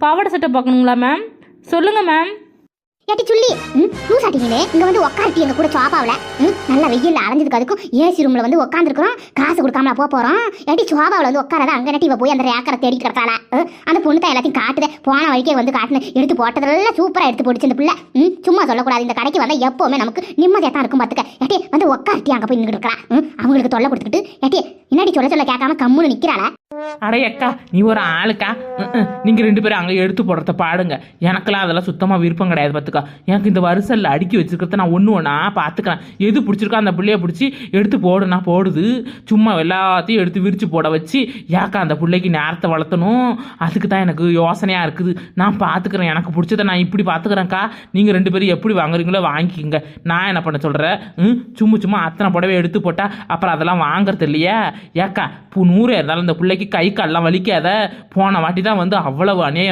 பாவாடை சட்டை பார்க்கணுங்களா மேம்? சொல்லுங்கள் மேம். ஏட்டி சொல்லி லூஸ் ஆட்டிங்களே, இங்க வந்து உட்காரட்டி எங்க கூட சோபாவில் நல்லா வெயில்ல அலைஞ்சதுக்கு அதுக்கும் ஏசி ரூம்ல வந்து உட்காந்துருக்கிறோம், காசு கொடுக்காமல போறோம். ஏட்டி சோபாவில் வந்து உட்காராத, அங்கே நட்டி இவ போய் அந்த ரேக்கரை தேடிட்டு கிடக்காள. அந்த பொண்ணு தான் எல்லாத்தையும் காட்டுதே, போன வழிக்கே வந்து காட்டுன்னு எடுத்து போட்டதெல்லாம் சூப்பராக எடுத்து போட்டுச்சு இந்த பிள்ளை. சும்மா சொல்லக்கூடாது, இந்த கடைக்கு வந்தால் எப்பவுமே நமக்கு நிம்மதியாக தான் இருக்கும் பார்த்துக்க. ஏட்டி வந்து உட்காரட்டி அங்கே போய் நின்று இருக்கிறான், அவங்களுக்கு தொல்லை கொடுத்துக்கிட்டு. ஏட்டி என்னடி சொல்ல கேட்காம கம்முன்னு நிற்கிறாள. அடையக்கா நீ ஒரு ஆளுக்கா, நீங்கள் 2 பேரும் அங்கே எடுத்து போடுறத பாடுங்க. எனக்கெல்லாம் அதெல்லாம் சுத்தமாக விருப்பம் கிடையாது பார்த்துக்கா. எனக்கு இந்த வரிசலில் அடுக்கி வச்சுருக்கிறத நான் ஒன்று பார்த்துக்கிறேன். எது பிடிச்சிருக்கோ அந்த பிள்ளைய பிடிச்சி எடுத்து போடுனா போடுது. சும்மா எல்லாத்தையும் எடுத்து விரித்து போட வச்சு ஏக்கா அந்த பிள்ளைக்கு நேரத்தை வளர்த்தணும். அதுக்கு தான் எனக்கு யோசனையாக இருக்குது. நான் பார்த்துக்கிறேன், எனக்கு பிடிச்சதை நான் இப்படி பார்த்துக்கிறேன்க்கா. நீங்கள் 2 பேரும் எப்படி வாங்குறீங்களோ வாங்கிக்கிங்க. நான் என்ன பண்ண சொல்கிறேன், சும்மா அத்தனை புடவை எடுத்து போட்டால் அப்புறம் அதெல்லாம் வாங்குறது இல்லையா? ஏக்கா 100 இருந்தாலும் இந்த பிள்ளைக்கு கை கால்லாம் வலிக்காத. போன வாட்டி தான் வந்து அவ்வளவு அநியாயம்